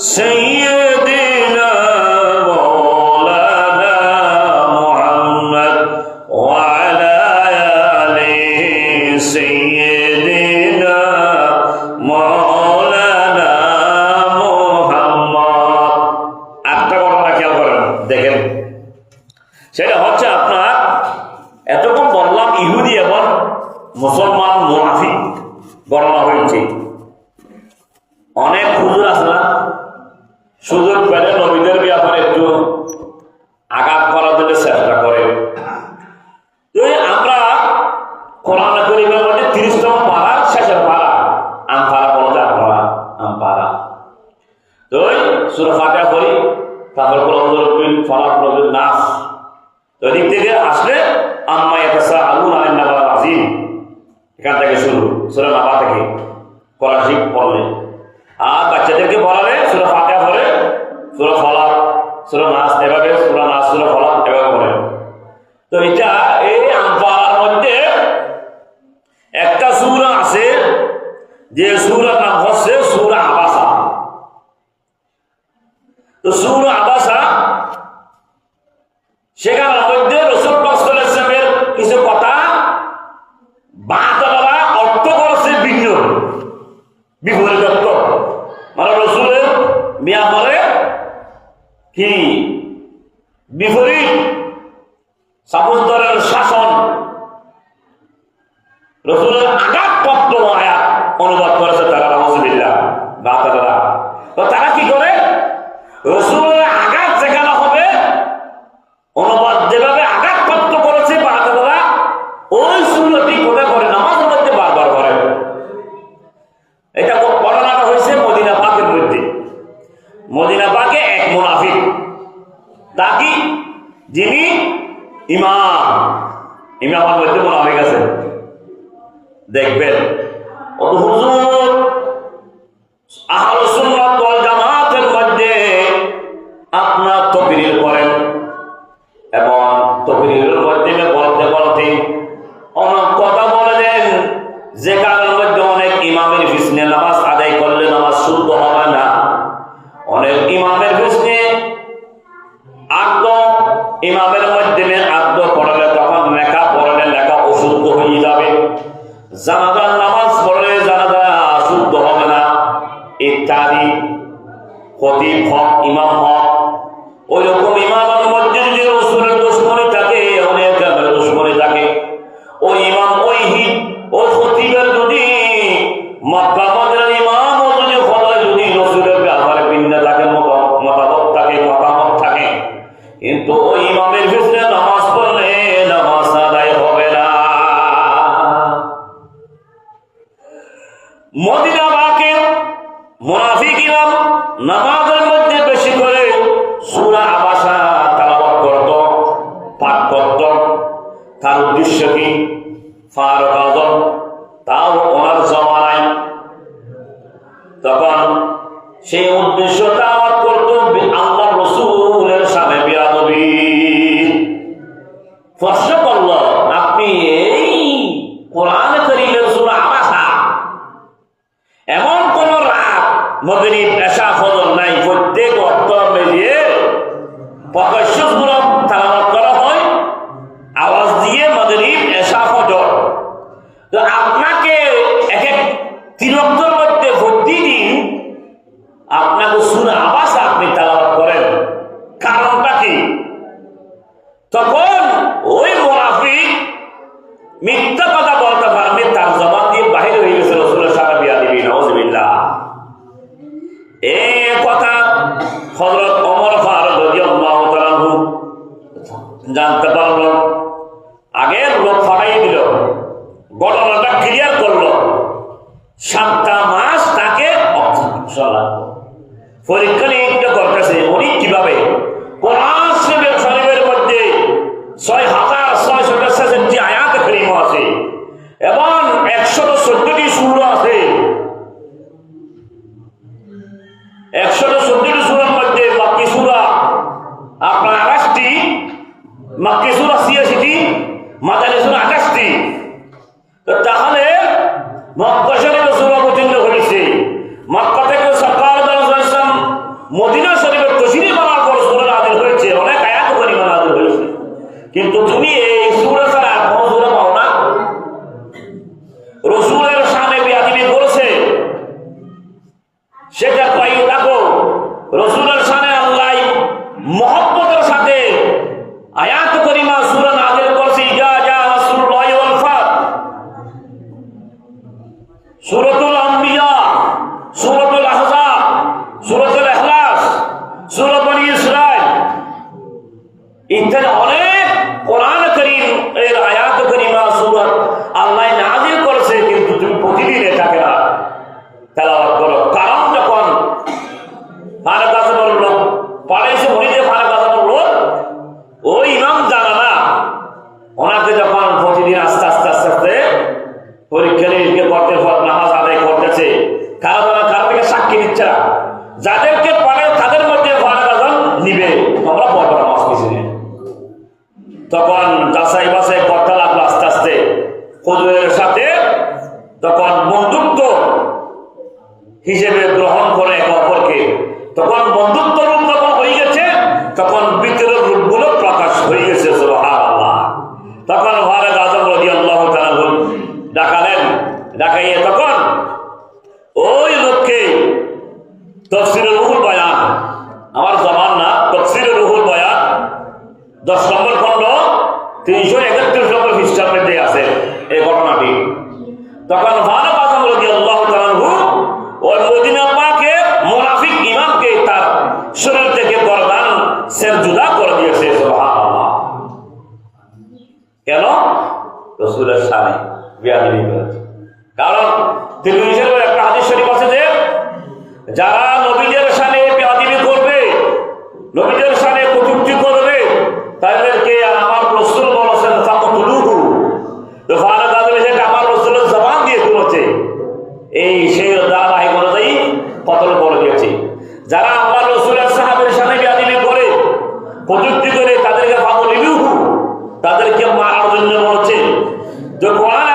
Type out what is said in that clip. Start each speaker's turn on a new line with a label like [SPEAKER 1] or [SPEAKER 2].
[SPEAKER 1] سيدنا مولانا محمد وعلى آل سيدنا مولانا محمد। একটা ঘটনা খেয়াল করেন, দেখেন, সেটা হচ্ছে আপনার এতক্ষণ বললাম ইহুদি এবং মুসলমান মুনাফিক গণনা হয়েছে। অনেক হুজুর আছে না, সুযোগ পেলে নবীদের ব্যাপারে একটু আঘাত করার জন্য চেষ্টা করে। আমরা কোরআন কারীমের মধ্যে 30তম পারা, শেষের পারা আমপারা, বলা যায় আমপারা। তো সূরা ফাতিহা পড়ি, তারপর কুল ফালাক, নাস। তো এদিক থেকে আসলে আম্মা ইয়াতাসাআলুনা আনিন নাবাইল আযীম, এখান থেকে শুরু, সূরা নাবা থেকে কোরআন শিখ পড়লে। আর বাচ্চাদেরকে পড়ালে সূরা ফাতিহা পড়ে, সূরা ফালাক, সূরা নাস, এভাবে সূরা নাস, সূরা ফালাক এভাবে পড়ে। তো এটা এই আমপারার মধ্যে একটা সূরা আছে যে সূরার নাম হচ্ছে সূরা আবাসা। তো সূরা আবাসা, সেখানের মধ্যে রাসূল পাক সাল্লাল্লাহু আলাইহি ওয়াসাল্লামের কিছু কথা বাতিলরা অর্থ করেছে ভিন্ন, বিপরীত অর্থ। মানে রাসূলের ব্যাপারে কি বিপরীত সাবুদ্দরের শাসন, রাসূলের আঘাতপ্রাপ্ত আয়াত অনুবাদ করেছে তারা, নাউযুবিল্লাহ, বাতিলরা। তো তারা কি করে, রাসূলের আঘাত যেখানে হবে, অনুবাদ যেভাবে আঘাতপ্রাপ্ত করেছে বাতিলরা, ওই সুন্নতি কোথায় করে, নামাজের মধ্যে বারবার করে। এটা বর্ণনা হয়েছে মদিনা পাকের মধ্যে। মদিনা পাকে এক মুনাফিক, তাকি যিনি ইমামের মধ্যে মুনাফিক আছে, দেখবেন হুজুর আহলুস সুন্নাত ওয়াল জামাতের মধ্যে আপনার তাকরীর করেন, এবং তাকরীরের মধ্যে বলতে বলতে অনেক কথা বলে দেন, যে কারণের মধ্যে অনেক ইমামের পিছনে নামাজ আদায় করলে নামাজ শুদ্ধ হবে না। অনেক ইমামের পিছনে ইমামের মাধ্যমে আদ্য পড়ালে তখন লেখা পড়ালে লেখা অশুদ্ধ হয়ে যাবে, জানাজার নামাজ পড়লে জানাজা শুদ্ধ হবে না ইত্যাদি। খতিব হক, ইমাম হক, ওই রকম ইমামের মধ্যে যদি রাসূলের দুশমনী থাকে, অনেক দুশমনী থাকে, ওই ইমাম, ওই হিত, ওই খতিবের যদি মক্কা মদিনার ইমাম ও যদি ফলে যদি রাসূলের ব্যাপারে ভিন্ন থাকে, মতামত থাকে, মতামত থাকে, কিন্তু ওই ইমামের পিছনে নামাজ পড়লে নামাজ আদায় হবে না। মদিনা পাকের মুনাফিক ইমাম নামাজের মধ্যে বেশি করে সূরা আবাসা তেলাওয়াত করত, পাঠ করত। তার উদ্দেশ্য কি? ফারুক আযম তাও ওনার জমানায়, তখন সেই উদ্দেশ্য তেলাওয়াত করত আল্লাহ রাসূলের সামনে বেয়াদবি। প্রশ্ন করল, আপনি এই কোরআন কারীমের সূরা আবাসা, এমন কোন রাত মাগরিব এশা ফজর নাই, প্রত্যেক ওয়াক্ত মিলিয়ে প্রকাশ্য সূরা তেলাওয়াত করা হয় আওয়াজ দিয়ে, মাগরিব এশা ফজর। তো আপনাকে এক এক 3 ওয়াক্তের মধ্যে প্রতিদিন আপনাকে সূরা আবাসা আপনি তেলাওয়াত করেন, কারণটা কি? তখন ওই মুনাফিক মিথ্যা কথা বলতে পারবে, তার জবান দিয়ে বাহির হয়ে গেছে রাসূলের সামনে বেয়াদবি, নাউযুবিল্লাহ। এই কথা হযরত ওমর ফারুক রাদিয়াল্লাহু তাআলা আনহু জানতে পারল, আগের লোক ফাটাই দিল, ঘটনাটা ক্লিয়ার করলো। 7টা মাস তাকে পরীক্ষা নিরীক্ষা করতেছে, উনি কিভাবে কোরআন শরীফের মধ্যে 6666টি আয়াত কারীমা আছে এবং 114টি সূরা আছে। 114টি সূরার মধ্যে মাক্কি সূরা আপনার 28টি, মাক্কি সূরা 86টি, মাদানী সূরা 28টি। তাহলে মক্কা শরীফে সূরা অবতীর্ণ হয়েছে। মক্কা থেকে সরকার মদিনা শরীফের তশরিফ আনার পর সূরা নাযিল হয়েছে, অনেক আয়াত কারিমা নাযিল হয়েছে, কিন্তু তুমি এই সূরা ছাড়া আর কোনো সূরা পাও না। রাসূলের শানে বেয়াদবি করেছে, সেটা পাই দেখো। রাসূলের শানে আল্লাহ মহব্বতের সাথে আয়াত কারিমা সূরা নাযিল করেছে, ইজা জা রাসূলুল্লাহি ওয়াল ফাত, সূরাতুল আম্বিয়া, সূরাতুল আহজাব, সূরাতুল ইখলাস, সূরা বনী ইসরাঈল ইত্যাদি অনেক কোরআন কারীম এর আয়াত কারিমা সূরা আল্লাহ নাযিল করেছে, কিন্তু তুমি প্রতিদিন এটাকে না তেলাওয়াত করো। কারণ যখন ফারুক আজমের লোক পাড়াইছে মরিদে ফারুক আজমের লোক, ওই ইমাম জানা না, ওনাকে যখন প্রতিদিন আস্তে আস্তে আস্তে আস্তে পরীক্ষা নিরীক্ষা করতে নামাজ আদায় করতেছে, কারো থেকে সাক্ষী নিচ্ছে না, যাদেরকে পারে তাদের মধ্যে ফারুক আজম নিবে, তোমরা পড়বে নামাজ পিছনে। তখন যাচাই বাছাই করতে লাগলো আস্তে আস্তে হুজুরের সাথে, তখন বন্ধুত্ব হিসেবে গ্রহণ করে একে অপরকে, তখন বন্ধুত্ব রূপ যখন হয়ে গেছে, তখন ভিতরের রূপগুলো প্রকাশ হয়ে গেছে। সুবহানাল্লাহ। তখন ফারুক আজম রাদিয়াল্লাহু তাআলা ডাকালেন, ডাকাইয়ে তখন ওই লোককে তাফসীরে রুহুল বয়ান, আমার জবান না, তাফসীরে রুহুল বয়ান 10 নম্বর খণ্ড 331 নম্বর পৃষ্ঠার মধ্যে আছে এই ঘটনাটি। তখন ফারুক আজম রাদিয়াল্লাহু তাআলা ওই মদিনা পাকে মুনাফিক ইমামকে তার শরীর থেকে গর্দান সেজদা করে দিয়েছে। সুবহানাল্লাহ। কেন? রাসূলের শানে বেয়াদবি করেছে। কারণ তিরমিজির একটা হাদিস শরীফ আছে যে যারা নবীদের শানে বেয়াদবি করবে, নবীদের শানে কটূক্তি করবে, তাদেরকে আমার রাসূল বলেছেন ফাকতুলুহু। তো ফারুক আজম যেটা আমার রাসূলের জবান দিয়ে শুনেছে, এই সেই দাবাই অনুযায়ী কতল করে দিয়েছে। যারা আল্লাহ রাসূলের সাহাবীর শানে বেয়াদবি করে, কটূক্তি করে, তাদেরকে ফাকতুলুহু, তাদেরকে মারার জন্য বলছে। যে কোরআন